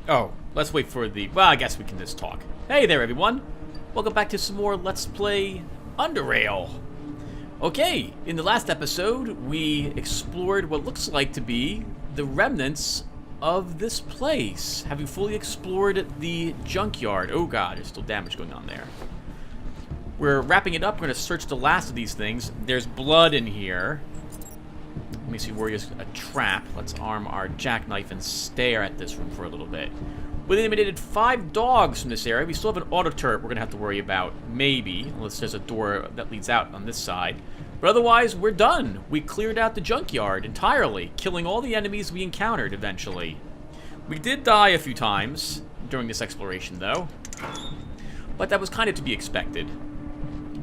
Oh, let's wait for the... Well, I guess we can just talk. Hey there, everyone. Welcome back to some more Let's Play Underrail. Okay, in the last episode, we explored what looks like to be the remnants of this place. Have you fully explored the junkyard? Oh god, there's still damage going on there. We're wrapping it up. We're going to search the last of these things. There's blood in here. Let me see where there's a trap. Let's arm our jackknife and stare at this room for a little bit. We eliminated 5 dogs from this area. We still have an auto turret we're going to have to worry about. Maybe. Unless there's a door that leads out on this side. But otherwise, we're done. We cleared out the junkyard entirely, killing all the enemies we encountered eventually. We did die a few times during this exploration, though. But that was kind of to be expected.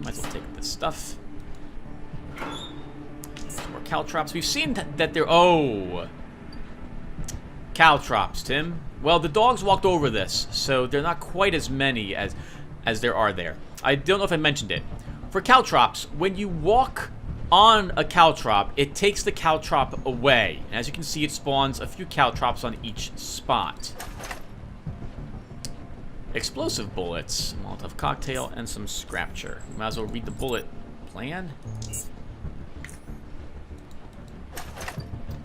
Might as well take this stuff. Some more caltrops. We've seen that there... Oh! Caltrops, Tim. Well, the dogs walked over this, so they're not quite as many as there are there. I don't know if I mentioned it. For caltrops, when you walk on a caltrop, it takes the caltrop away. And as you can see, it spawns a few caltrops on each spot. Explosive bullets, Molotov cocktail, and some scrapture. Might as well read the bullet plan.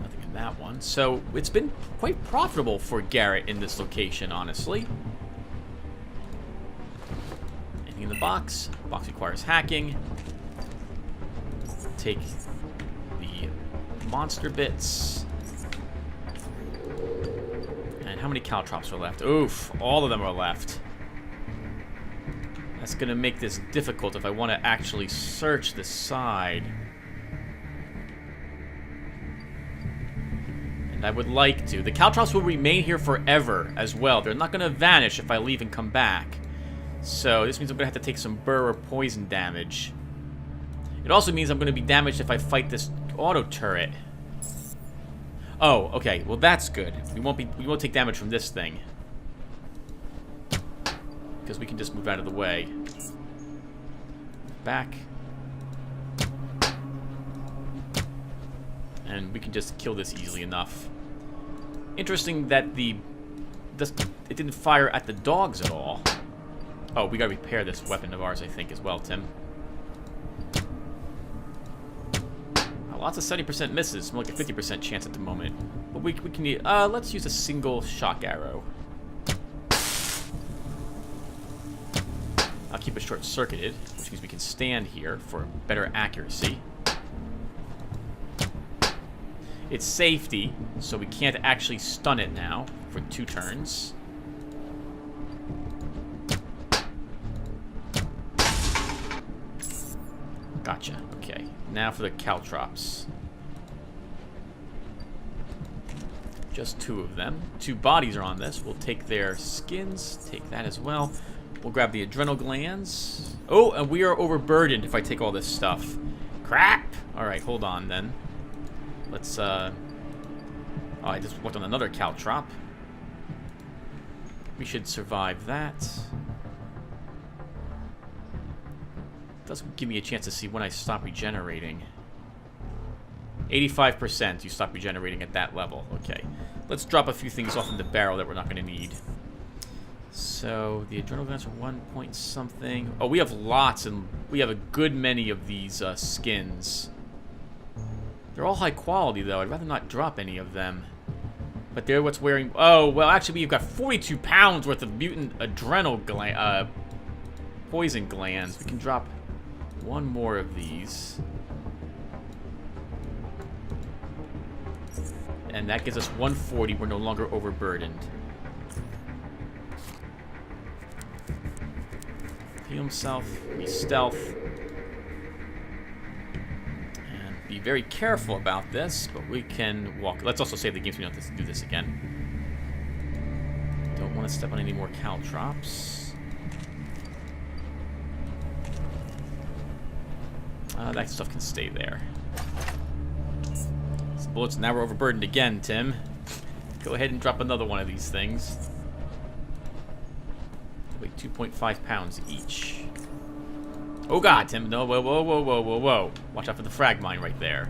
Nothing in that one. So it's been quite profitable for Garrett in this location, honestly. Anything in the box? The box requires hacking. Take the monster bits. And how many caltrops are left? Oof, all of them are left. That's gonna make this difficult if I want to actually search this side. And I would like to. The caltrops will remain here forever as well. They're not gonna vanish if I leave and come back. So this means I'm gonna have to take some burr or poison damage. It also means I'm gonna be damaged if I fight this auto turret. Oh, okay. Well, that's good. We won't take damage from this thing. Because we can just move out of the way. Back. And we can just kill this easily enough. Interesting that it didn't fire at the dogs at all. Oh, we gotta repair this weapon of ours, I think, as well, Tim. Lots of 70% misses, more like a 50% chance at the moment. But we can need, let's use a single shock arrow. I'll keep it short-circuited, which means we can stand here for better accuracy. It's safety, so we can't actually stun it now for 2 turns. Gotcha. Okay. Now for the caltrops. Just 2 of them. 2 bodies are on this. We'll take their skins. Take that as well. We'll grab the adrenal glands. Oh, and we are overburdened if I take all this stuff. Crap! Alright, hold on then. Let's, Oh, I just walked on another caltrop. We should survive that. Doesn't give me a chance to see when I stop regenerating. 85% you stop regenerating at that level. Okay. Let's drop a few things off in the barrel that we're not going to need. So, the adrenal glands are 1 point something. Oh, we have lots, and we have a good many of these skins. They're all high quality, though. I'd rather not drop any of them. But they're what's wearing... Oh, well, actually, we've got 42 pounds worth of mutant adrenal gland... poison glands. We can drop 1 more of these. And that gives us 140. We're no longer overburdened. Heal himself. Re-stealth. And be very careful about this, but we can walk. Let's also save the game so we don't have to do this again. Don't want to step on any more caltrops. That stuff can stay there. Some bullets, now we're overburdened again, Tim. Go ahead and drop another one of these things. Weigh 2.5 pounds each. Oh god, Tim. No, whoa, whoa, whoa, whoa, whoa, whoa. Watch out for the frag mine right there.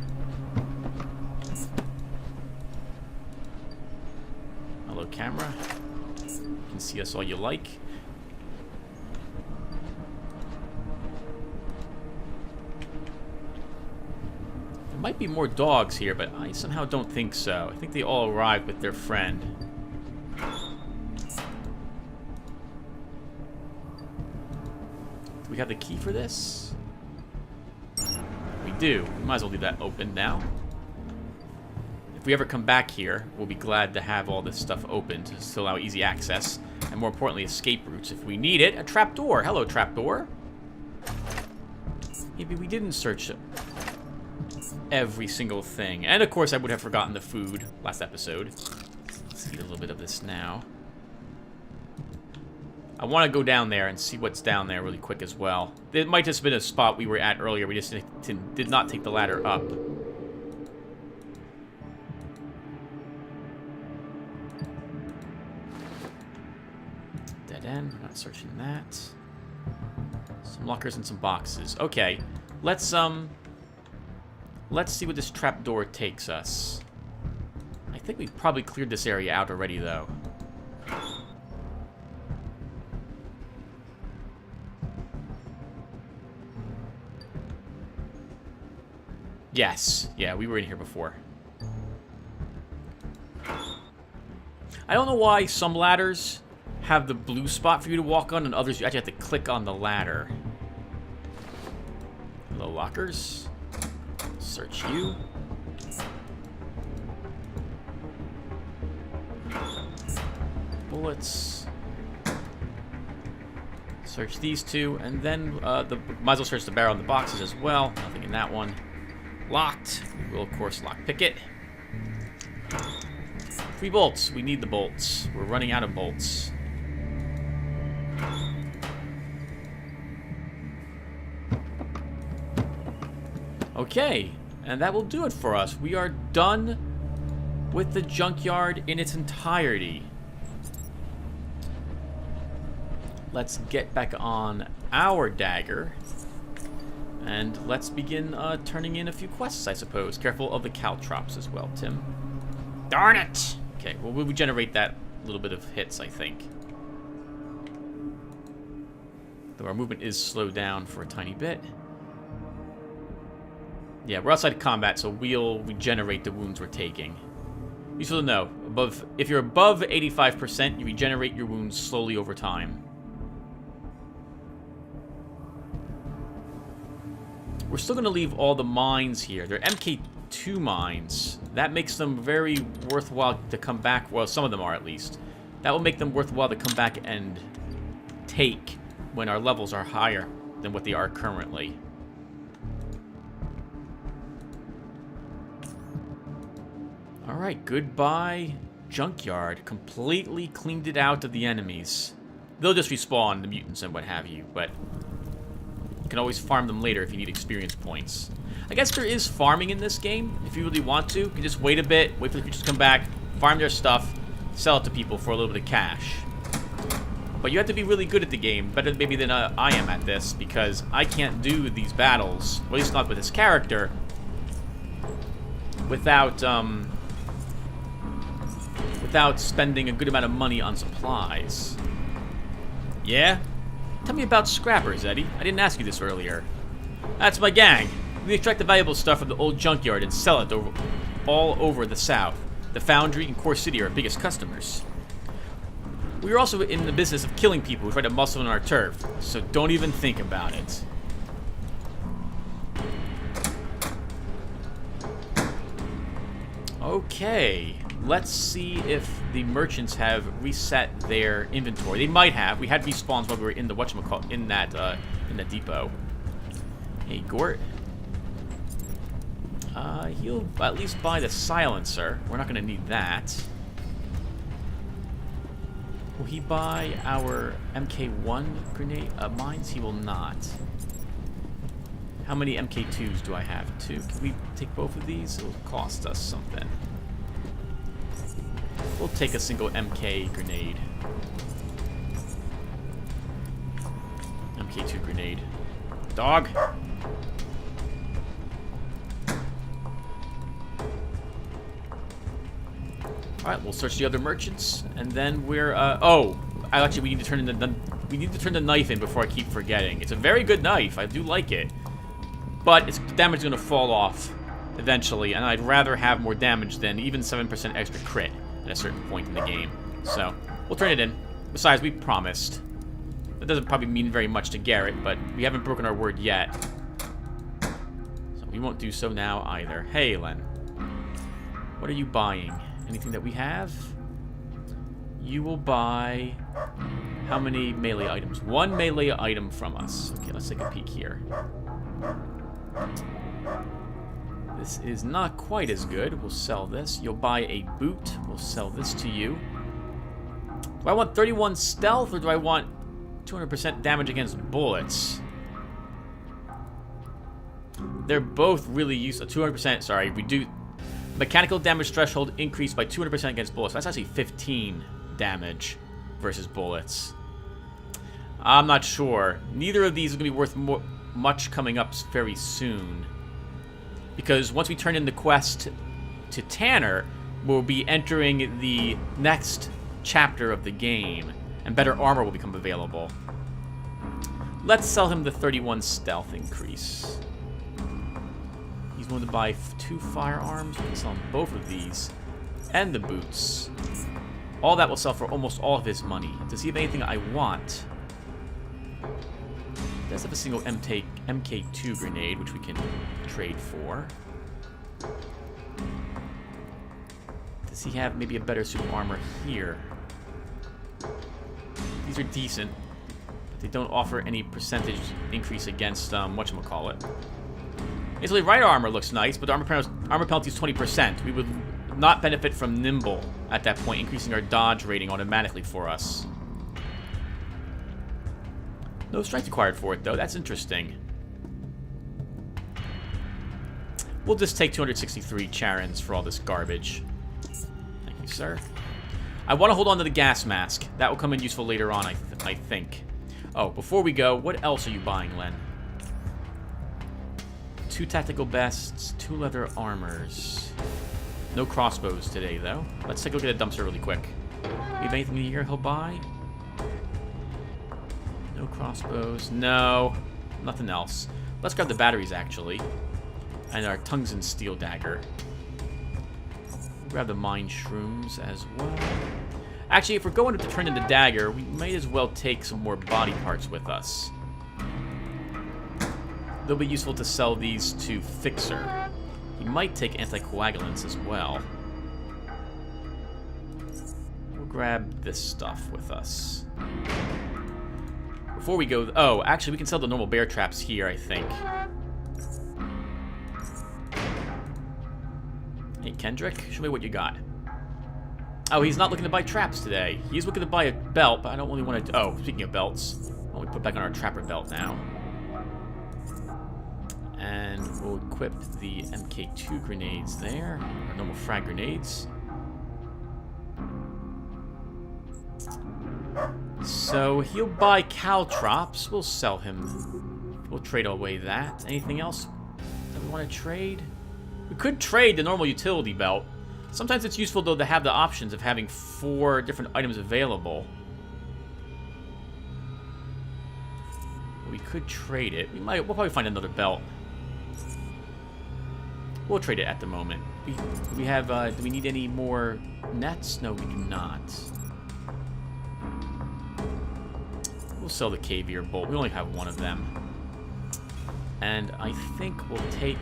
Hello, camera. can see us all you like. There might be more dogs here, but I somehow don't think so. I think they all arrived with their friend. Do we have the key for this? We do. We might as well leave that open now. If we ever come back here, we'll be glad to have all this stuff open to allow easy access, and more importantly, escape routes if we need it. A trapdoor. Hello, trapdoor. Maybe we didn't search every single thing. And of course, I would have forgotten the food last episode. Let's eat a little bit of this now. I want to go down there and see what's down there really quick as well. It might just have been a spot we were at earlier. We just did not take the ladder up. Dead end. We're not searching that. Some lockers and some boxes. Okay. Let's see what this trapdoor takes us. I think we've probably cleared this area out already, though. Yes. Yeah, we were in here before. I don't know why some ladders have the blue spot for you to walk on, and others you actually have to click on the ladder. Hello, lockers. Search you. Bullets. Search these two, and then might as well search the barrel and the boxes as well. Nothing in that one. Locked. We will, of course, lockpick it. 3 bolts. We need the bolts. We're running out of bolts. Okay, and that will do it for us. We are done with the junkyard in its entirety. Let's get back on our dagger. And let's begin turning in a few quests, I suppose. Careful of the caltrops as well, Tim. Darn it! Okay, well, we'll regenerate that little bit of hits, I think. Though our movement is slowed down for a tiny bit. Yeah, we're outside of combat, so we'll regenerate the wounds we're taking. Useful to know. If you're above 85%, you regenerate your wounds slowly over time. We're still going to leave all the mines here. They're MK2 mines. That makes them very worthwhile to come back. Well, some of them are, at least. That will make them worthwhile to come back and take when our levels are higher than what they are currently. Alright, goodbye, junkyard. Completely cleaned it out of the enemies. They'll just respawn, the mutants and what have you, but you can always farm them later if you need experience points. I guess there is farming in this game, if you really want to. You can just wait a bit, wait for the creatures to come back, farm their stuff, sell it to people for a little bit of cash. But you have to be really good at the game, better maybe than I am at this, because I can't do these battles, or at least not with this character, without spending a good amount of money on supplies. Yeah? Tell me about scrappers, Eddie. I didn't ask you this earlier. That's my gang. We extract the valuable stuff from the old junkyard and sell it all over the South. The Foundry and Core City are our biggest customers. We are also in the business of killing people who try to muscle in our turf, so don't even think about it. Okay, let's see if the merchants have reset their inventory. They might have. We had respawns while we were in the whatchamacallit in that depot. Hey, Gort. He'll at least buy the silencer. We're not going to need that. Will he buy our MK1 grenade mines? He will not. How many MK2s do I have? 2. Can we take both of these? It'll cost us something. We'll take a single MK grenade. MK2 grenade. Dog! Alright, we'll search the other merchants, and then we're, Actually, we need to turn the knife in before I keep forgetting. It's a very good knife. I do like it. But its damage is going to fall off eventually, and I'd rather have more damage than even 7% extra crit at a certain point in the game. So, we'll turn it in. Besides, we promised. That doesn't probably mean very much to Garrett, but we haven't broken our word yet. So we won't do so now either. Hey, Len. What are you buying? Anything that we have? You will buy... How many melee items? 1 melee item from us. Okay, let's take a peek here. This is not quite as good. We'll sell this. You'll buy a boot. We'll sell this to you. Do I want 31 stealth, or do I want 200% damage against bullets? They're both really useful. 200%, sorry, reduce... Mechanical damage threshold increased by 200% against bullets. That's actually 15 damage versus bullets. I'm not sure. Neither of these is going to be worth much coming up very soon. Because once we turn in the quest to Tanner, we'll be entering the next chapter of the game, and better armor will become available. Let's sell him the 31 stealth increase. He's willing to buy 2 firearms. We can sell him both of these. And the boots. All that will sell for almost all of his money. Does he have anything I want? He does have a single MK2 grenade, which we can trade for. Does he have maybe a better suit of armor here? These are decent. But they don't offer any percentage increase against, whatchamacallit. Basically, right armor looks nice, but the armor penalty is 20%. We would not benefit from nimble at that point, increasing our dodge rating automatically for us. No strength required for it, though. That's interesting. We'll just take 263 Charons for all this garbage. Thank you, sir. I want to hold on to the gas mask. That will come in useful later on, I think. Oh, before we go, what else are you buying, Len? 2 tactical vests, 2 leather armors. No crossbows today, though. Let's take a look at a dumpster really quick. Do you have anything in here he'll buy? No crossbows. No. Nothing else. Let's grab the batteries, actually. And our tungsten steel dagger. We'll grab the mine shrooms as well. Actually, if we're going to turn in the dagger, we might as well take some more body parts with us. They'll be useful to sell these to Fixer. He might take anticoagulants as well. We'll grab this stuff with us. Before we go... Oh, actually, we can sell the normal bear traps here, I think. Hey, Kendrick, show me what you got. Oh, he's not looking to buy traps today. He's looking to buy a belt, but I don't really want to... Oh, speaking of belts, why don't we put back on our trapper belt now? And we'll equip the MK2 grenades there. Our normal frag grenades. So he'll buy caltrops. We'll sell him. We'll trade away that. Anything else that we want to trade? We could trade the normal utility belt. Sometimes it's useful, though, to have the options of having 4 different items available. We could trade it. We'll probably find another belt. We'll trade it at the moment. We have, do we need any more nets? No, we do not. We'll sell the caviar bolt. We only have 1 of them. And I think we'll take...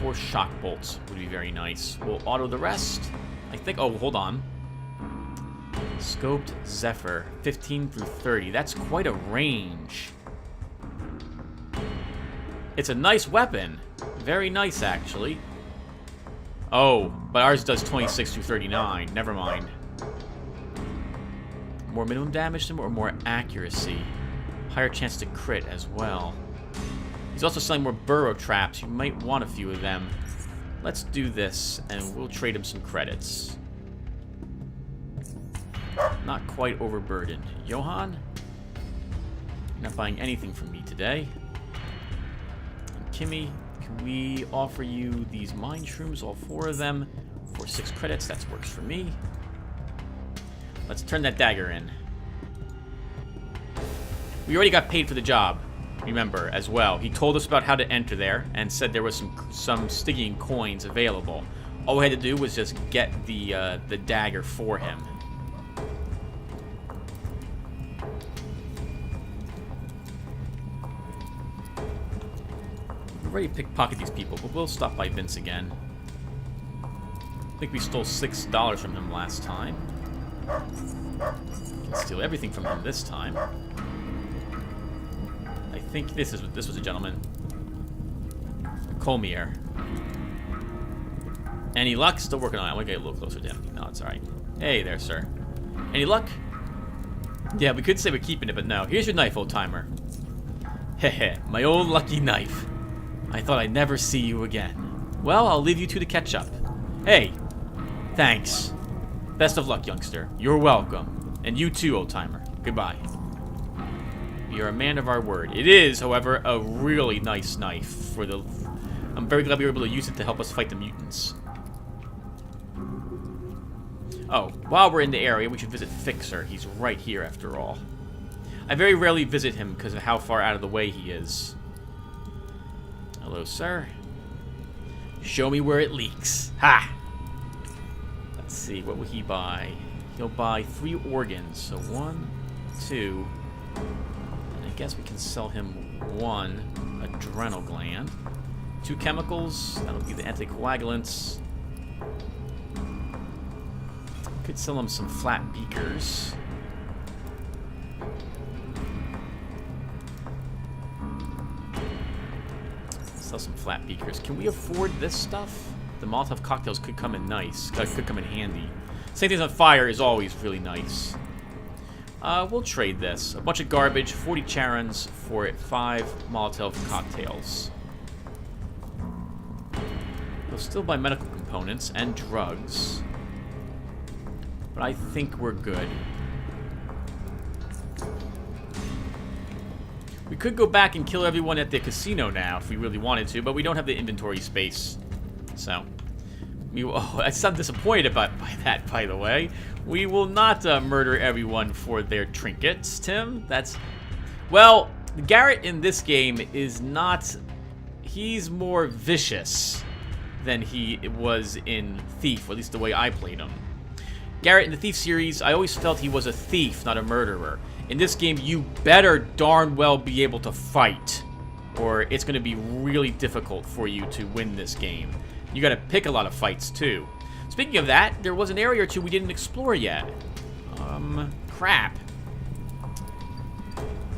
4 shock bolts would be very nice. We'll auto the rest. I think... Oh, hold on. Scoped Zephyr, 15 through 30. That's quite a range. It's a nice weapon. Very nice, actually. Oh, but ours does 26 through 39. Never mind. More minimum damage or more accuracy. Higher chance to crit as well. He's also selling more burrow traps. You might want a few of them. Let's do this, and we'll trade him some credits. Not quite overburdened. Johan? You're not buying anything from me today. And Kimmy, can we offer you these mine shrooms, all 4 of them, for for 6 credits. That works for me. Let's turn that dagger in. We already got paid for the job, remember, as well. He told us about how to enter there and said there was some Stygian coins available. All we had to do was just get the dagger for him. We've already pickpocketed these people, but we'll stop by Vince again. I think we stole $6 from him last time. Can steal everything from him this time. I think this was a gentleman. Colmier. Any luck? Still working on it. I want to get a little closer to him. No, it's alright. Hey there, sir. Any luck? Yeah, we could say we're keeping it, but no. Here's your knife, old-timer. Heh, my old lucky knife. I thought I'd never see you again. Well, I'll leave you two to catch up. Hey, thanks. Best of luck, youngster. You're welcome. And you too, old-timer. Goodbye. You're a man of our word. It is, however, a really nice knife for the... I'm very glad we were able to use it to help us fight the mutants. Oh, while we're in the area, we should visit Fixer. He's right here, after all. I very rarely visit him because of how far out of the way he is. Hello, sir. Show me where it leaks. Ha! Let's see, what will he buy? He'll buy 3 organs. So 1, 2... And I guess we can sell him 1 adrenal gland. 2 chemicals. That'll be the anticoagulants. Could sell him some flat beakers. Sell some flat beakers. Can we afford this stuff? The Molotov cocktails could come in nice. Could come in handy. Setting things on fire is always really nice. We'll trade this. A bunch of garbage, 40 Charons for 5 Molotov cocktails. We'll still buy medical components and drugs. But I think we're good. We could go back and kill everyone at the casino now if we really wanted to, but we don't have the inventory space. So, I'm disappointed by that, by the way. We will not murder everyone for their trinkets, Tim. That's... Well, Garrett in this game is not... He's more vicious than he was in Thief, or at least the way I played him. Garrett in the Thief series, I always felt he was a thief, not a murderer. In this game, you better darn well be able to fight, or it's going to be really difficult for you to win this game. You got to pick a lot of fights, too. Speaking of that, there was an area or two we didn't explore yet. Crap.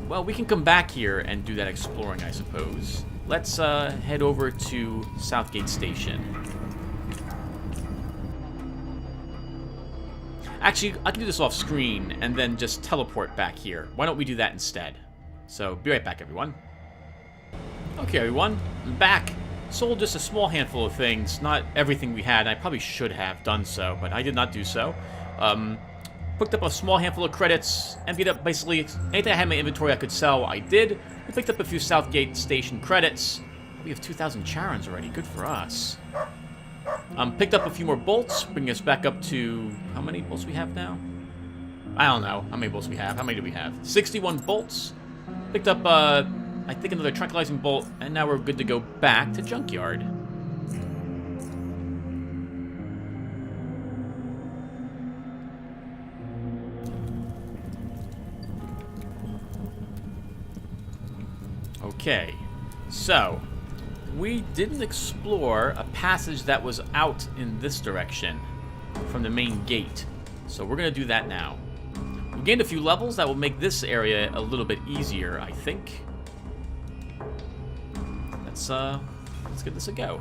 Well, we can come back here and do that exploring, I suppose. Let's head over to Southgate Station. Actually, I can do this off screen and then just teleport back here. Why don't we do that instead? So, be right back, everyone. Okay, everyone, I'm back. Sold just a small handful of things, not everything we had. I probably should have done so, but I did not do so. Picked up a small handful of credits, emptied up basically anything I had in my inventory I could sell, I did. We picked up a few Southgate Station credits. We have 2,000 Charons already, good for us. Picked up a few more bolts, bringing us back up to... How many bolts we have now? I don't know how many bolts we have. How many do we have? 61 bolts. Picked up, I think another tranquilizing bolt, and now we're good to go back to Junkyard. Okay, so... We didn't explore a passage that was out in this direction from the main gate. So we're going to do that now. We gained a few levels that will make this area a little bit easier, I think. Let's give this a go.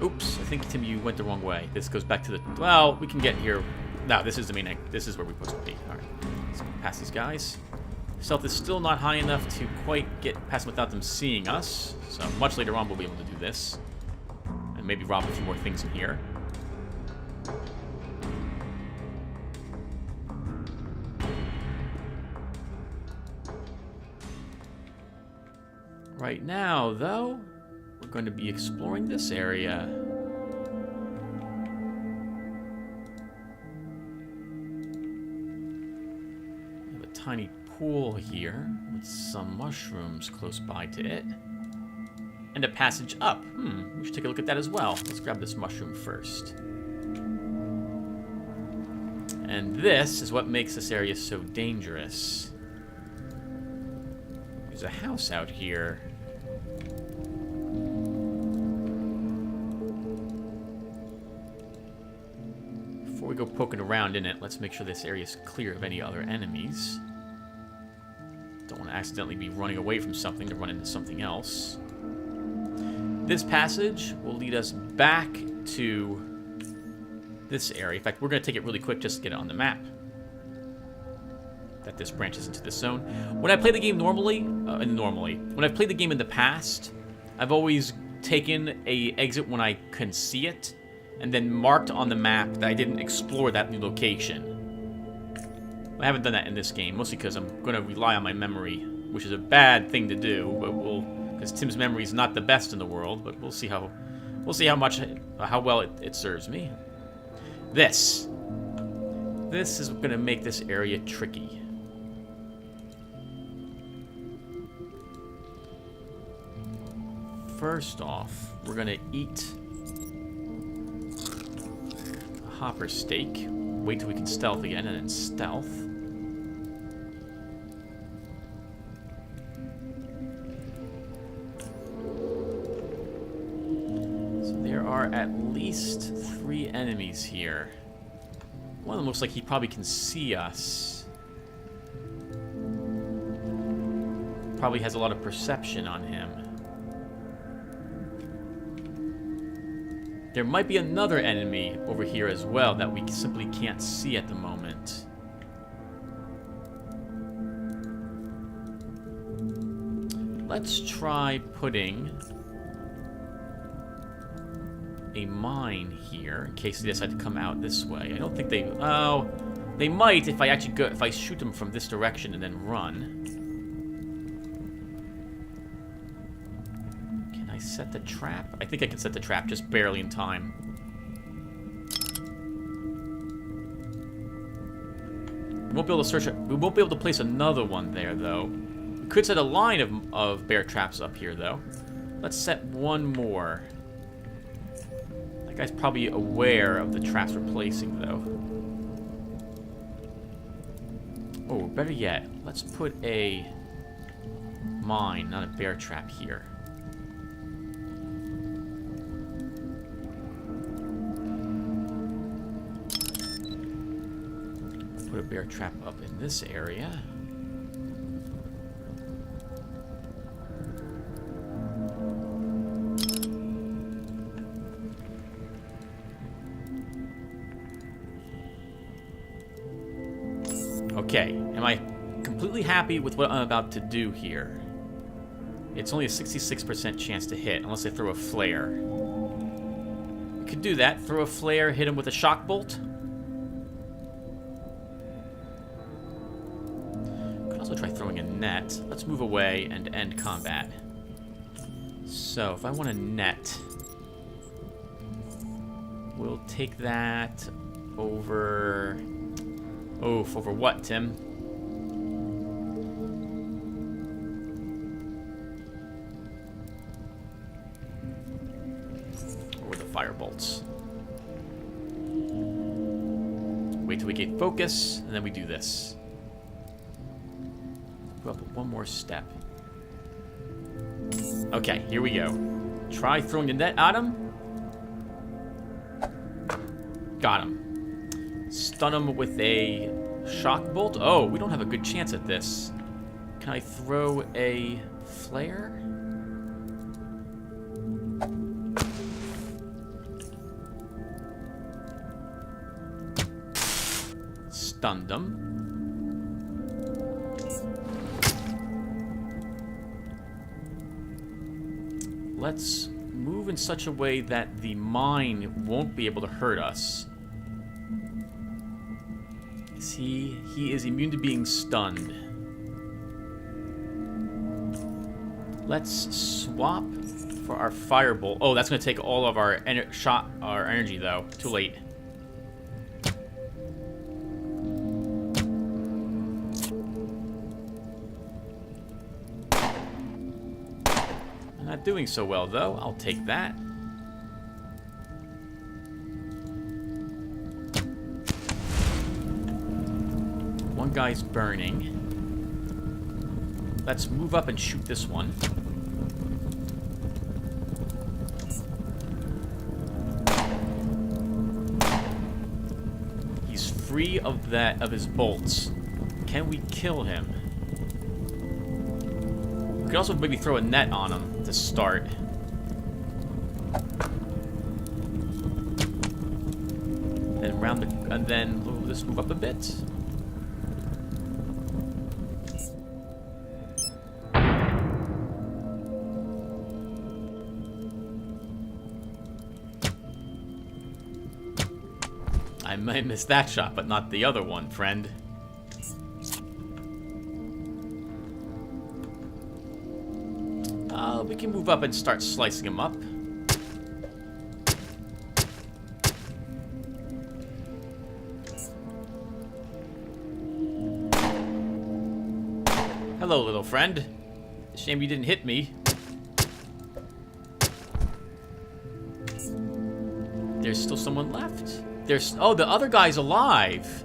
Oops, I think, Tim, you went the wrong way. This goes back to the... Well, we can get here... No, this is the main... This is where we're supposed to be. Alright. Let's go past these guys. Stealth is still not high enough to quite get past them without them seeing us. So much later on we'll be able to do this. And maybe rob a few more things in here. Right now, though, we're going to be exploring this area. We have a tiny pool here with some mushrooms close by to it. And a passage up. We should take a look at that as well. Let's grab this mushroom first. And this is what makes this area so dangerous. There's a house out here. Before we go poking around in it, let's make sure this area is clear of any other enemies. Don't want to accidentally be running away from something to run into something else. This passage will lead us back to this area. In fact, we're going to take it really quick just to get it on the map. That this branches into this zone. When I play the game when I've played the game in the past, I've always taken a exit when I can see it, and then marked on the map that I didn't explore that new location. I haven't done that in this game, mostly because I'm going to rely on my memory, which is a bad thing to do, but because Tim's memory is not the best in the world, but we'll see how well it serves me. This is going to make this area tricky. First off, we're going to eat a hopper steak. Wait till we can stealth again, and then stealth. So there are at least 3 enemies here. One of them looks like he probably can see us. Probably has a lot of perception on him. There might be another enemy over here as well that we simply can't see at the moment. Let's try putting a mine here in case they decide to come out this way. I don't think they... Oh, they might if I actually go... If I shoot them from this direction and then run. Set the trap? I think I can set the trap just barely in time. We won't be able to search it. We won't be able to place another one there, though. We could set a line of bear traps up here, though. Let's set one more. That guy's probably aware of the traps we're placing, though. Oh, better yet, let's put a mine, not a bear trap here. Put a bear trap up in this area. Okay, am I completely happy with what I'm about to do here? It's only a 66% chance to hit, unless I throw a flare. We could do that. Throw a flare, hit him with a shock bolt. Also try throwing a net. Let's move away and end combat. So, if I want a net, we'll take that over... Oof, over what, Tim? Over the fire bolts. Wait till we get focus, and then we do this. Go up one more step. Okay, here we go. Try throwing the net at him. Got him. Stun him with a shock bolt. Oh, we don't have a good chance at this. Can I throw a flare? Stunned him. Let's move in such a way that the mine won't be able to hurt us. He is immune to being stunned. Let's swap for our firebolt. Oh, that's going to take all of our energy, though. Too late. I'm not doing so well, though. I'll take that. One guy's burning. Let's move up and shoot this one. He's free of his bolts. Can we kill him? We could also maybe throw a net on him to start. And then let's move up a bit. I might miss that shot, but not the other one, friend. We can move up and start slicing him up. Hello, little friend. Shame you didn't hit me. There's still someone left. Oh, the other guy's alive.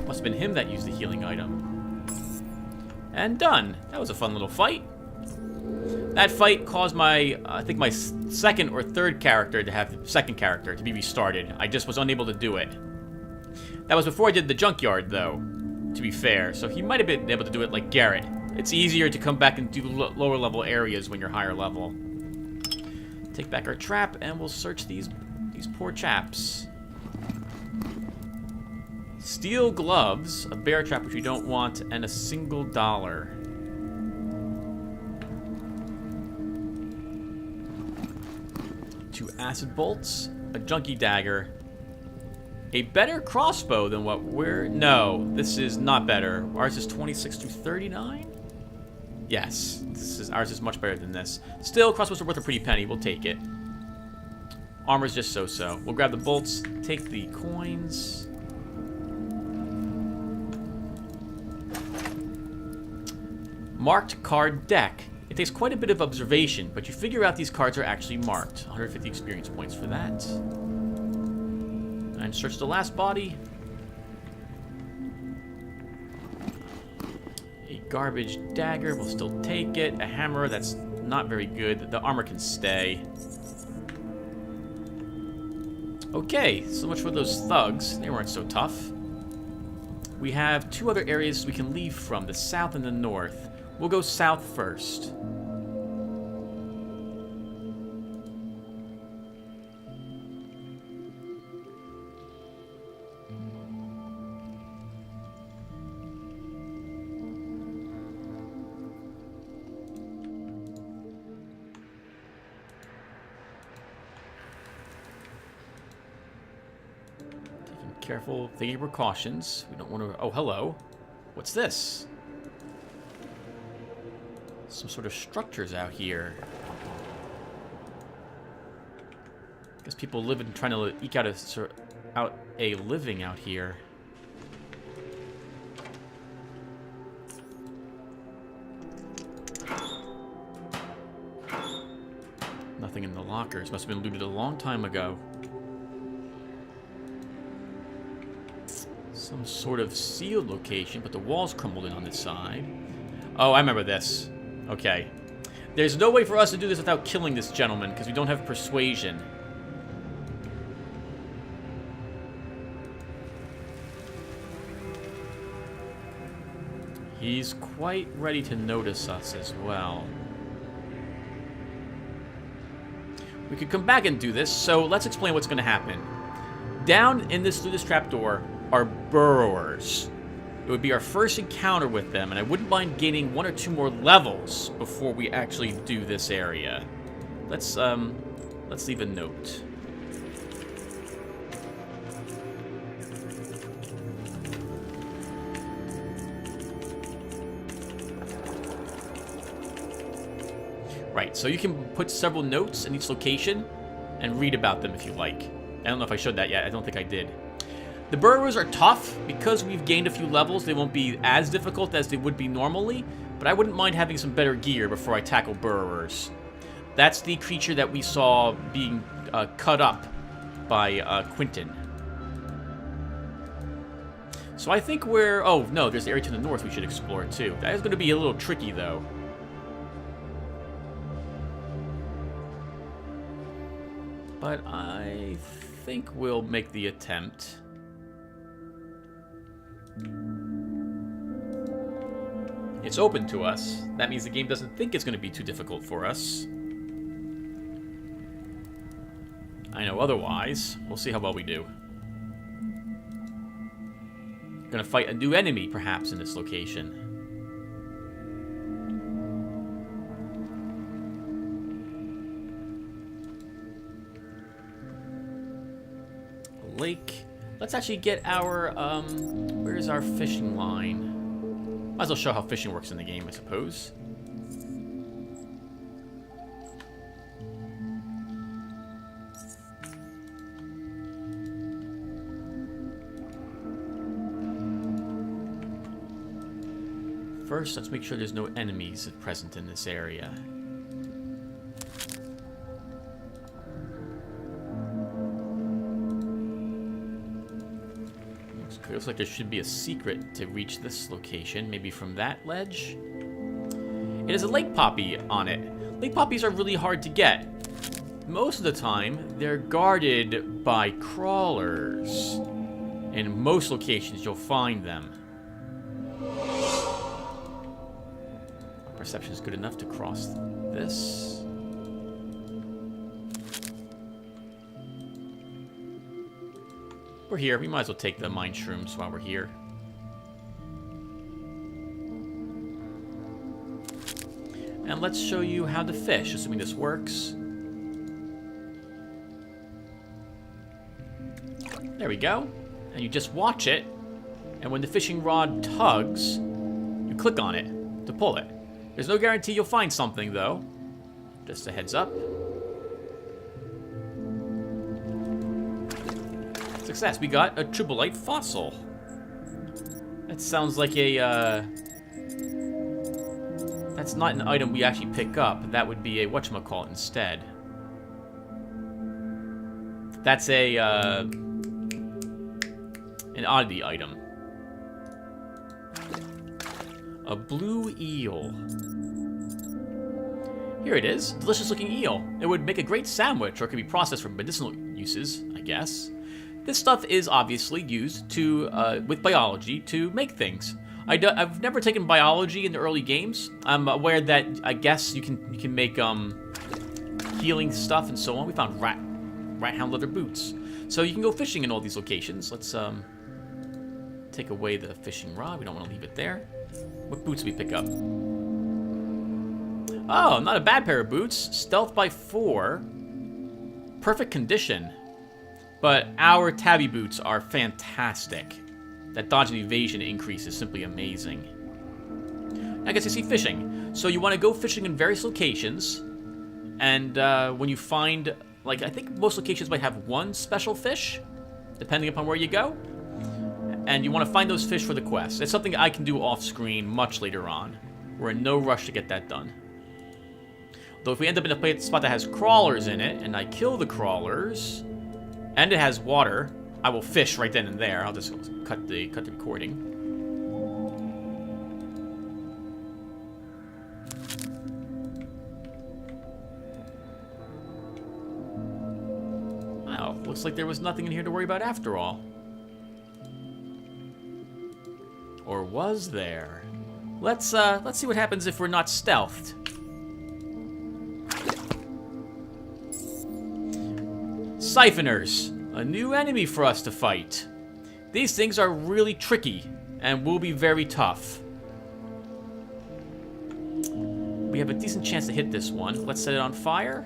Must have been him that used the healing item. And done. That was a fun little fight. That fight caused I think my second or third character to have second character to be restarted. I just was unable to do it. That was before I did the junkyard, though, to be fair. So he might have been able to do it like Garrett. It's easier to come back and do lower level areas when you're higher level. Take back our trap, and we'll search these poor chaps. Steel gloves, a bear trap which we don't want, and a single $1. 2 acid bolts, a junkie dagger, a better crossbow than what we're... No, this is not better. Ours is 26 to 39? Yes, ours is much better than this. Still, crossbows are worth a pretty penny. We'll take it. Armor's just so-so. We'll grab the bolts, take the coins. Marked card deck. It takes quite a bit of observation, but you figure out these cards are actually marked. 150 experience points for that. And search the last body. A garbage dagger, we'll still take it. A hammer, that's not very good. The armor can stay. Okay, so much for those thugs. They weren't so tough. We have 2 other areas we can leave from, the south and the north. We'll go south first. Careful, taking precautions. We don't want to... Oh, hello. What's this? Some sort of structures out here. Guess people living, trying to eke out a living out here. Nothing in the lockers. Must have been looted a long time ago. Some sort of sealed location, but the walls crumbled in on this side. Oh, I remember this. Okay. There's no way for us to do this without killing this gentleman, because we don't have persuasion. He's quite ready to notice us as well. We could come back and do this, so let's explain what's going to happen. Down in this, through this trapdoor, are burrowers. It would be our first encounter with them, and I wouldn't mind gaining 1 or 2 more levels before we actually do this area. Let's leave a note. Right, so you can put several notes in each location and read about them if you like. I don't know if I showed that yet. I don't think I did. The burrowers are tough. Because we've gained a few levels, they won't be as difficult as they would be normally, but I wouldn't mind having some better gear before I tackle burrowers. That's the creature that we saw being cut up by Quentin. So I think we're... Oh, no, there's the area to the north we should explore, too. That is going to be a little tricky, though. But I think we'll make the attempt. It's open to us. That means the game doesn't think it's going to be too difficult for us. I know otherwise. We'll see how well we do. Gonna fight a new enemy, perhaps, in this location. Lake. Let's actually get our, where's our fishing line? Might as well show how fishing works in the game, I suppose. First, let's make sure there's no enemies present in this area. Looks like there should be a secret to reach this location, maybe from that ledge. It has a lake poppy on it. Lake poppies are really hard to get. Most of the time, they're guarded by crawlers. In most locations, you'll find them. Perception is good enough to cross this. We're here. We might as well take the mine shrooms while we're here. And let's show you how to fish, assuming this works. There we go. And you just watch it. And when the fishing rod tugs, you click on it to pull it. There's no guarantee you'll find something, though. Just a heads up. Success. We got a tribolite fossil. That sounds like a, That's not an item we actually pick up. That would be a whatchamacallit instead. That's a, an oddity item. A blue eel. Here it is. Delicious looking eel. It would make a great sandwich, or it could be processed for medicinal uses, I guess. This stuff is obviously used to, with biology, to make things. I've never taken biology in the early games. I'm aware that, I guess, you can make, healing stuff and so on. We found rat hound leather boots. So you can go fishing in all these locations. Let's, take away the fishing rod. We don't want to leave it there. What boots did we pick up? Oh, not a bad pair of boots. Stealth by 4. Perfect condition. But our tabby boots are fantastic. That dodge and evasion increase is simply amazing. I guess I see fishing. So you want to go fishing in various locations. And when you find, like, I think most locations might have one special fish, depending upon where you go. And you want to find those fish for the quest. It's something I can do off-screen much later on. We're in no rush to get that done. Though if we end up in a spot that has crawlers in it, and I kill the crawlers, and it has water, I will fish right then and there. I'll just cut the recording. Well, looks like there was nothing in here to worry about after all. Or was there? Let's see what happens if we're not stealthed. Siphoners, a new enemy for us to fight. These things are really tricky and will be very tough. We have a decent chance to hit this one. Let's set it on fire.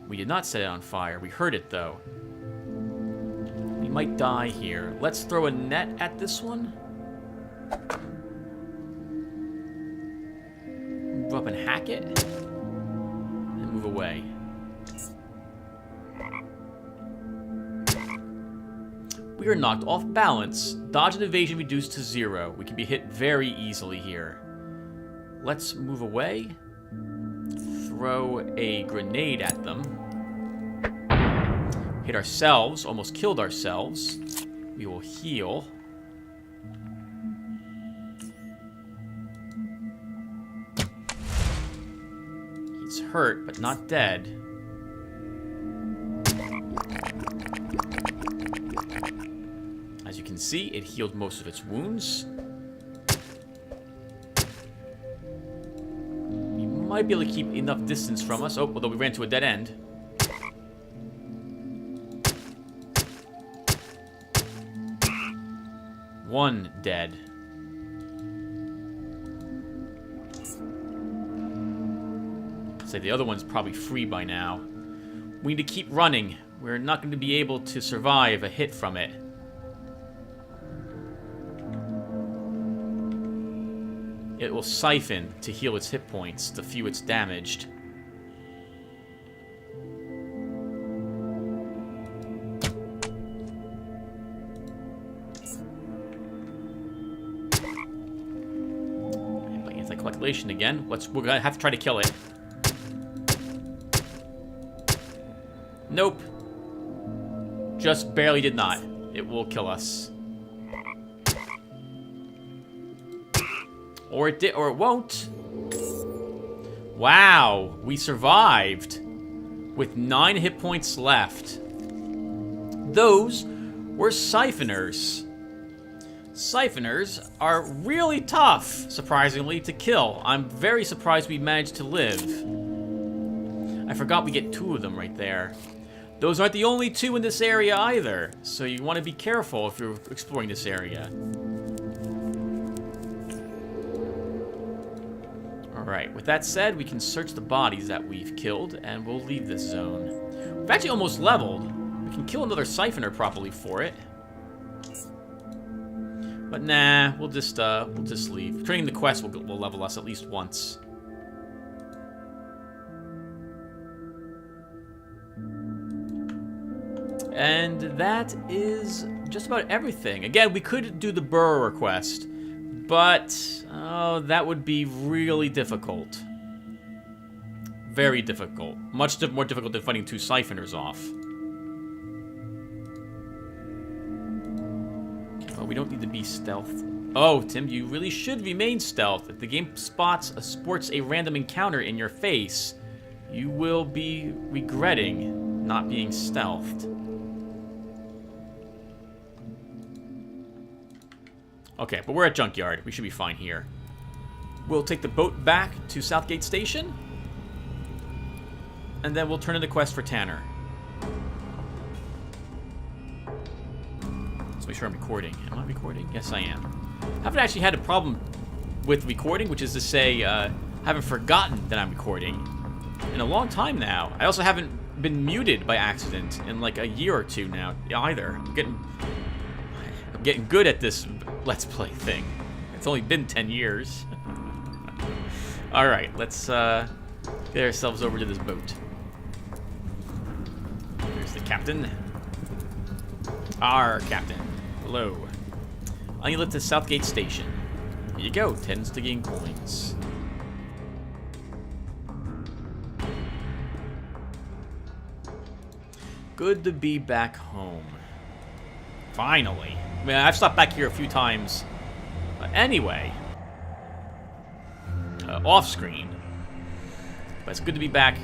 We did not set it on fire. We heard it though. We might die here. Let's throw a net at this one. move up and hack it. And move away. We are knocked off balance. Dodge and evasion reduced to 0. We can be hit very easily here. Let's move away. Throw a grenade at them. Hit ourselves. Almost killed ourselves. We will heal. He's hurt, but not dead. As you can see, it healed most of its wounds. We might be able to keep enough distance from us. Oh, although we ran to a dead end. One dead. Say the other one's probably free by now. We need to keep running. We're not going to be able to survive a hit from it. It will siphon to heal its hit points, the few it's damaged. Anti-coagulation again. We're gonna have to try to kill it. Nope. Just barely did not. It will kill us. Or it did, or it won't. Wow, we survived with 9 hit points left. Those were siphoners. Siphoners are really tough, surprisingly, to kill. I'm very surprised we managed to live. I forgot we get 2 of them right there. Those aren't the only 2 in this area either, so you want to be careful if you're exploring this area. Alright, with that said, we can search the bodies that we've killed, and we'll leave this zone. We've actually almost leveled. We can kill another siphoner properly for it. But nah, we'll just leave. Training the quest will level us at least once. And that is just about everything. Again, we could do the burrower quest, but oh, that would be really difficult. Very difficult. Much more difficult than fighting 2 siphoners off. Okay, well, we don't need to be stealth. Oh, Tim, you really should remain stealth. If the game sports a random encounter in your face, you will be regretting not being stealthed. Okay, but we're at Junkyard. We should be fine here. We'll take the boat back to Southgate Station. And then we'll turn in the quest for Tanner. Let's make sure I'm recording. Am I recording? Yes, I am. I haven't actually had a problem with recording, which is to say, I haven't forgotten that I'm recording in a long time now. I also haven't been muted by accident in like a year or 2 now, either. I'm getting good at this Let's Play thing. It's only been 10 years. Alright, let's get ourselves over to this boat. There's the captain. Our captain. Hello. I need to Southgate Station. Here you go, 10 Stygian coins. Good to be back home. Finally. I mean, I've stopped back here a few times. Anyway. Off-screen. But it's good to be back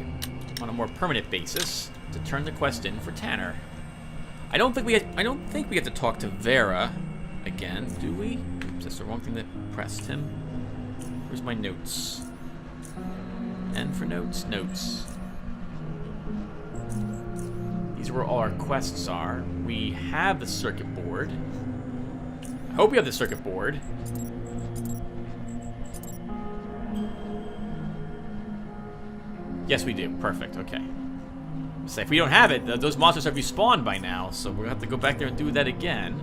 on a more permanent basis to turn the quest in for Tanner. I don't think we have to talk to Vera again, do we? Oops, that's the wrong thing that pressed him. Where's my notes? And for notes, notes. These are where all our quests are. We have the circuit board. I hope we have the circuit board. Yes, we do. Perfect. Okay. So if we don't have it, those monsters have respawned by now, so we're going to have to go back there and do that again.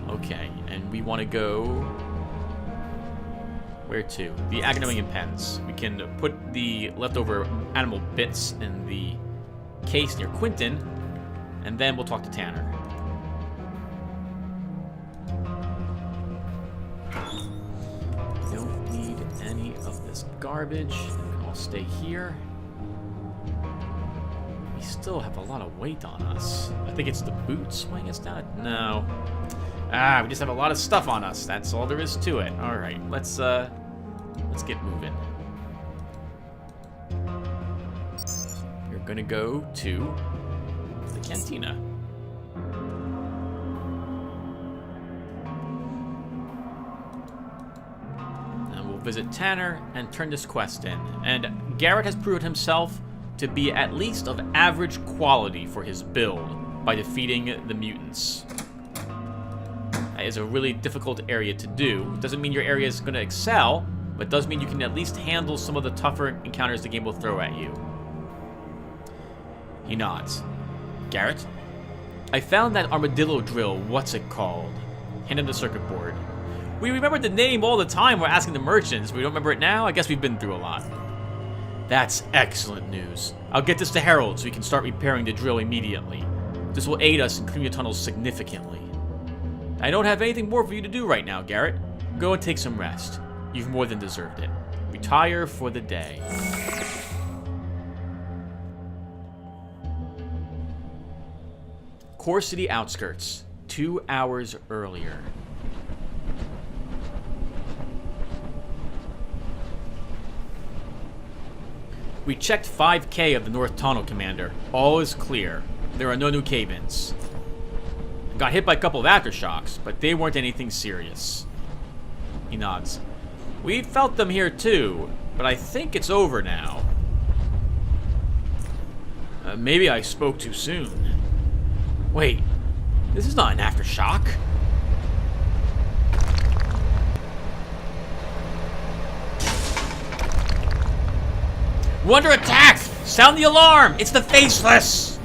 Okay, and we we want to go... Where to? The Agonizing Pens. We can put the leftover animal bits in the case near Quentin, and then we'll talk to Tanner. Don't need any of this garbage. They can all stay here. We still have a lot of weight on us. I think it's the boots weighing us down. No. We just have a lot of stuff on us. That's all there is to it. All right, let's get moving. You're gonna go to the cantina. And we'll visit Tanner and turn this quest in. And Garrett has proved himself to be at least of average quality for his build by defeating the mutants. That is a really difficult area to do. Doesn't mean your area is going to excel, but does mean you can at least handle some of the tougher encounters the game will throw at you. He nods. Garrett? I found that armadillo drill, what's it called? Hand him the circuit board. We remembered the name all the time we're asking the merchants. We don't remember it now? I guess we've been through a lot. That's excellent news. I'll get this to Harold so he can start repairing the drill immediately. This will aid us in clearing the tunnels significantly. I don't have anything more for you to do right now, Garrett. Go and take some rest. You've more than deserved it. Retire for the day. Core City outskirts. 2 hours earlier. We checked 5K of the North Tunnel, Commander. All is clear. There are no new cave-ins. Got hit by a couple of aftershocks, but they weren't anything serious. He nods. We felt them here too, but I think it's over now. Maybe I spoke too soon. Wait, this is not an aftershock. We're under attack! Sound the alarm! It's the Faceless!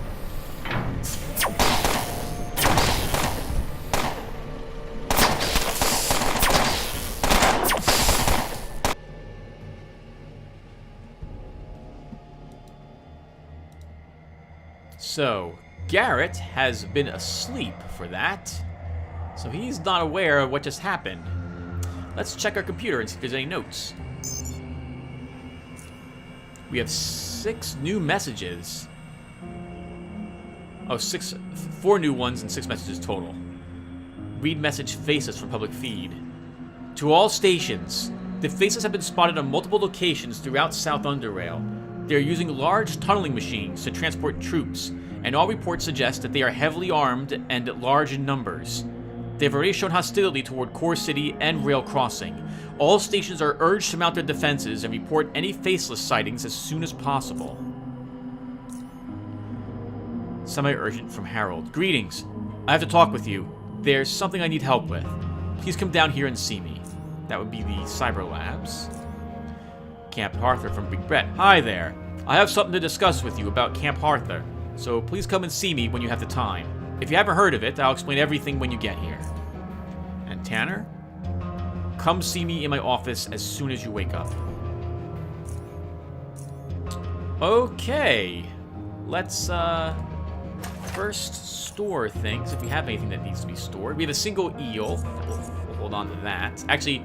So, Garrett has been asleep for that, so he's not aware of what just happened. Let's check our computer and see if there's any notes. We have 6 new messages. Oh, 4 new ones and 6 messages total. Read message Faceless from public feed. To all stations, the Faceless have been spotted on multiple locations throughout South Underrail. They are using large tunneling machines to transport troops, and all reports suggest that they are heavily armed and large in numbers. They have already shown hostility toward Core City and Rail Crossing. All stations are urged to mount their defenses and report any Faceless sightings as soon as possible. Semi-urgent from Harold. Greetings. I have to talk with you. There's something I need help with. Please come down here and see me. That would be the Cyber Labs. Camp Arthur from Big Brett. Hi there. I have something to discuss with you about Camp Arthur, so please come and see me when you have the time. If you haven't heard of it, I'll explain everything when you get here. And Tanner? Come see me in my office as soon as you wake up. Okay. Let's, first store things, if we have anything that needs to be stored. We have a single eel. We'll hold on to that. Actually,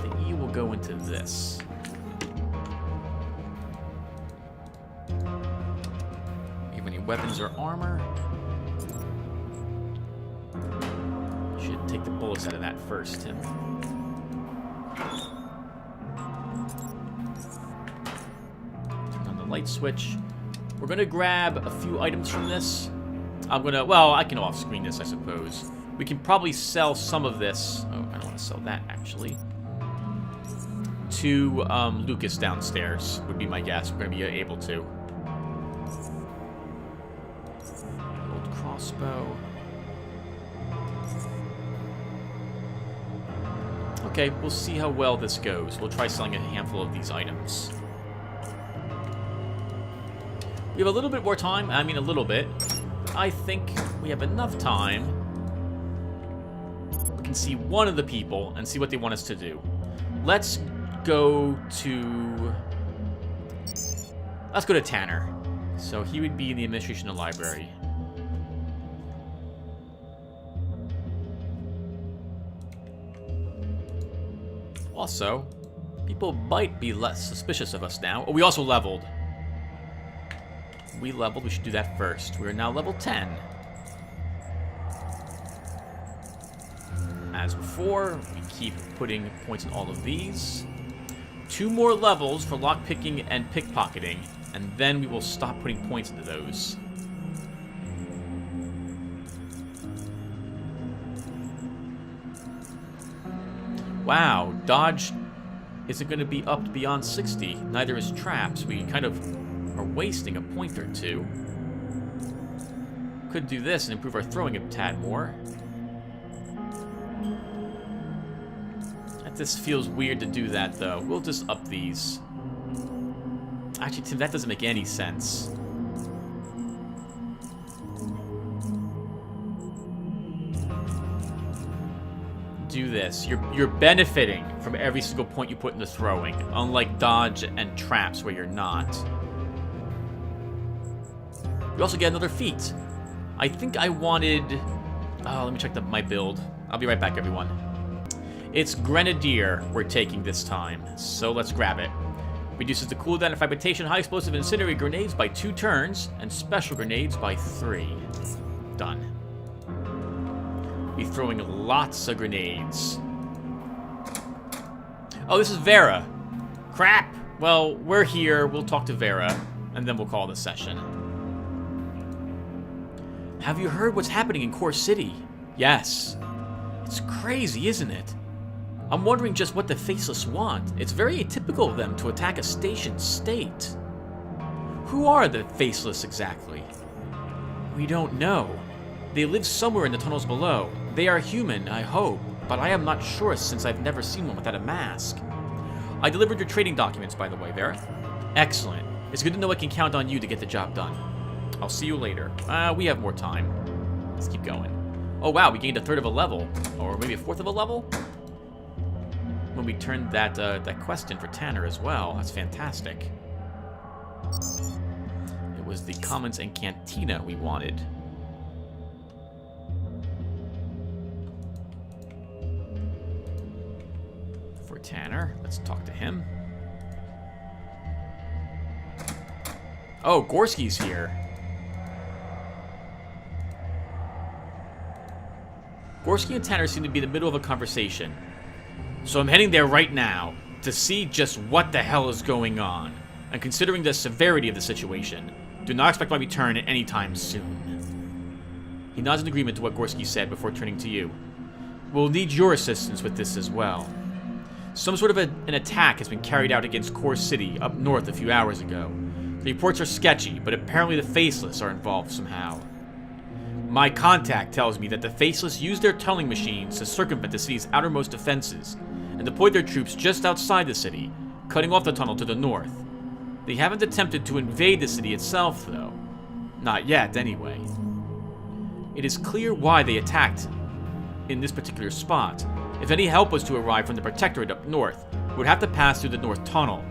the eel will go into this. Do you have any weapons or armor? Should take the bullets out of that first, Tim. Turn on the light switch. We're gonna grab a few items from this. Well, I can off-screen this, I suppose. We can probably sell some of this. Oh, I don't want to sell that, actually. To Lucas downstairs, would be my guess. We're gonna be able to. Old crossbow. Okay, we'll see how well this goes. We'll try selling a handful of these items. We have a little bit more time. I mean, a little bit. I think we have enough time. can see one of the people and see what they want us to do. Let's go to Tanner. So he would be in the administration of the library. Also, people might be less suspicious of us now. Oh, we also leveled. We should do that first. We are now level 10. As before, we keep putting points in all of these. 2 more levels for lockpicking and pickpocketing, and then we will stop putting points into those. Wow, dodge isn't going to be upped beyond 60. Neither is traps. We kind of are wasting a point or two. Could do this and improve our throwing a tad more. This feels weird to do that, though. We'll just up these. Actually, Tim, that doesn't make any sense. Do this. You're benefiting from every single point you put into throwing, unlike dodge and traps where you're not. You also get another feat. I think I wanted... Oh, let me check my build. I'll be right back, everyone. It's Grenadier we're taking this time, so let's grab it. Reduces the cooldown of fragmentation high explosive incendiary grenades by 2 turns, and special grenades by 3. Done. Be throwing lots of grenades. Oh, this is Vera. Crap! Well, we're here, we'll talk to Vera, and then we'll call the session. Have you heard what's happening in Core City? Yes. It's crazy, isn't it? I'm wondering just what the Faceless want. It's very atypical of them to attack a station state. Who are the Faceless exactly? We don't know. They live somewhere in the tunnels below. They are human, I hope, but I am not sure since I've never seen one without a mask. I delivered your trading documents, by the way, Vera. Excellent. It's good to know I can count on you to get the job done. I'll see you later. We have more time. Let's keep going. Oh wow, we gained a 1/3 of a level. Or maybe a 1/4 of a level? When we turned that quest in for Tanner as well. That's fantastic. It was the Commons and Cantina we wanted. For Tanner, let's talk to him. Oh, Gorski's here. Gorski and Tanner seem to be in the middle of a conversation. So I'm heading there right now to see just what the hell is going on. And considering the severity of the situation, do not expect my return anytime soon. He nods in agreement to what Gorski said before turning to you. We'll need your assistance with this as well. Some sort of an attack has been carried out against Core City up north a few hours ago. The reports are sketchy, but apparently the Faceless are involved somehow. My contact tells me that the Faceless used their tunneling machines to circumvent the city's outermost defenses and deployed their troops just outside the city, cutting off the tunnel to the north. They haven't attempted to invade the city itself, though. Not yet, anyway. It is clear why they attacked in this particular spot. If any help was to arrive from the Protectorate up north, it would have to pass through the North Tunnel.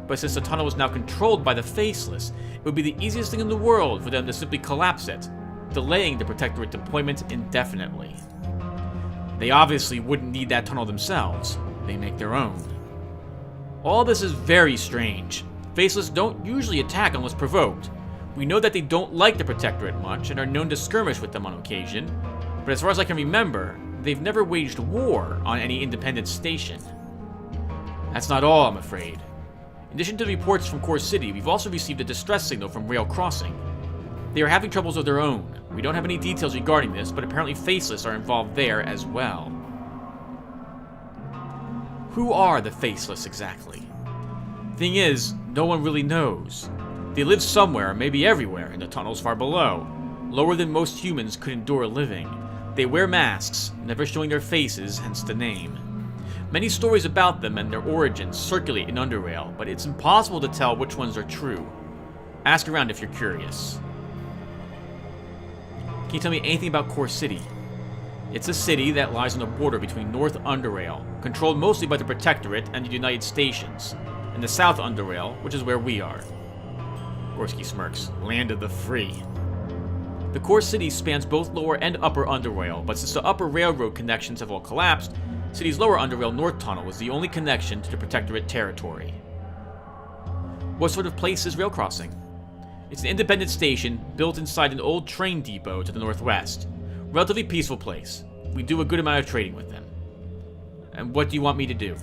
But since the tunnel is now controlled by the Faceless, it would be the easiest thing in the world for them to simply collapse it, delaying the Protectorate deployment indefinitely. They obviously wouldn't need that tunnel themselves. They make their own. All this is very strange. Faceless don't usually attack unless provoked. We know that they don't like the Protectorate much and are known to skirmish with them on occasion, but as far as I can remember, they've never waged war on any independent station. That's not all, I'm afraid. In addition to the reports from Core City, we've also received a distress signal from Rail Crossing. They are having troubles of their own. We don't have any details regarding this, but apparently Faceless are involved there as well. Who are the Faceless exactly? Thing is, no one really knows. They live somewhere, maybe everywhere, in the tunnels far below, lower than most humans could endure living. They wear masks, never showing their faces, hence the name. Many stories about them and their origins circulate in Underrail, but it's impossible to tell which ones are true. Ask around if you're curious. Can you tell me anything about Core City? It's a city that lies on the border between North Underrail, controlled mostly by the Protectorate and the United Stations, and the South Underrail, which is where we are. Gorski smirks. Land of the free. The core city spans both lower and upper Underrail, but since the upper railroad connections have all collapsed, the city's lower Underrail North Tunnel is the only connection to the Protectorate territory. What sort of place is rail crossing? It's an independent station built inside an old train depot to the northwest. Relatively peaceful place. We do a good amount of trading with them. And what do you want me to do?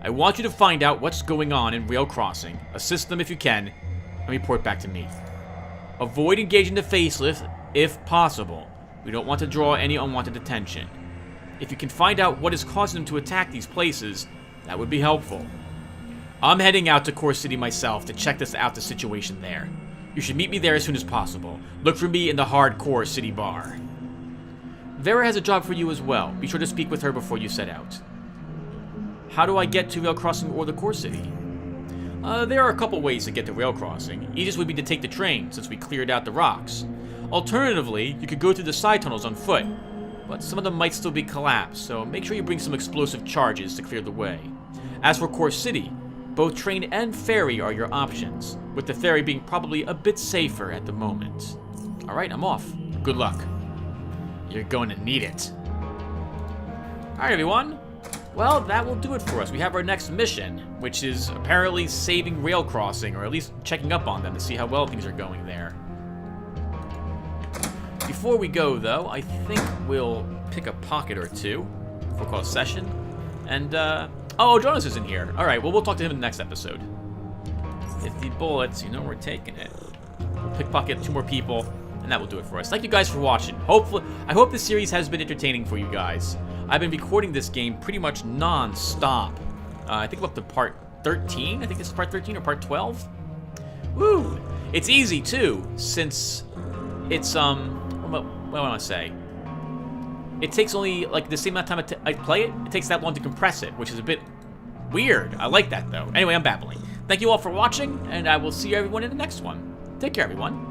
I want you to find out what's going on in rail crossing, assist them if you can, and report back to me. Avoid engaging the facelift if possible. We don't want to draw any unwanted attention. If you can find out what is causing them to attack these places, that would be helpful. I'm heading out to Core City myself to check the situation there. You should meet me there as soon as possible. Look for me in the Hardcore City Bar. Vera has a job for you as well. Be sure to speak with her before you set out. How do I get to Rail Crossing or the Core City? There are a couple ways to get to Rail Crossing. Easiest would be to take the train, since we cleared out the rocks. Alternatively, you could go through the side tunnels on foot, but some of them might still be collapsed, so make sure you bring some explosive charges to clear the way. As for Core City, both train and ferry are your options, with the ferry being probably a bit safer at the moment. Alright, I'm off. Good luck. You're going to need it. Alright, everyone. Well, that will do it for us. We have our next mission, which is apparently saving rail crossing, or at least checking up on them to see how well things are going there. Before we go, though, I think we'll pick a pocket or two for call session. And, oh, Jonas isn't here. Alright, well, we'll talk to him in the next episode. 50 bullets, you know we're taking it. We'll pickpocket 2 more people, and that will do it for us. Thank you guys for watching. I hope this series has been entertaining for you guys. I've been recording this game pretty much non-stop. I think I'm up to part 13. I think this is part 13 or part 12. Woo! It's easy, too, since it's, what do I want to say? It takes only, like, the same amount of time I play it. It takes that long to compress it, which is a bit weird. I like that, though. Anyway, I'm babbling. Thank you all for watching, and I will see everyone in the next one. Take care, everyone.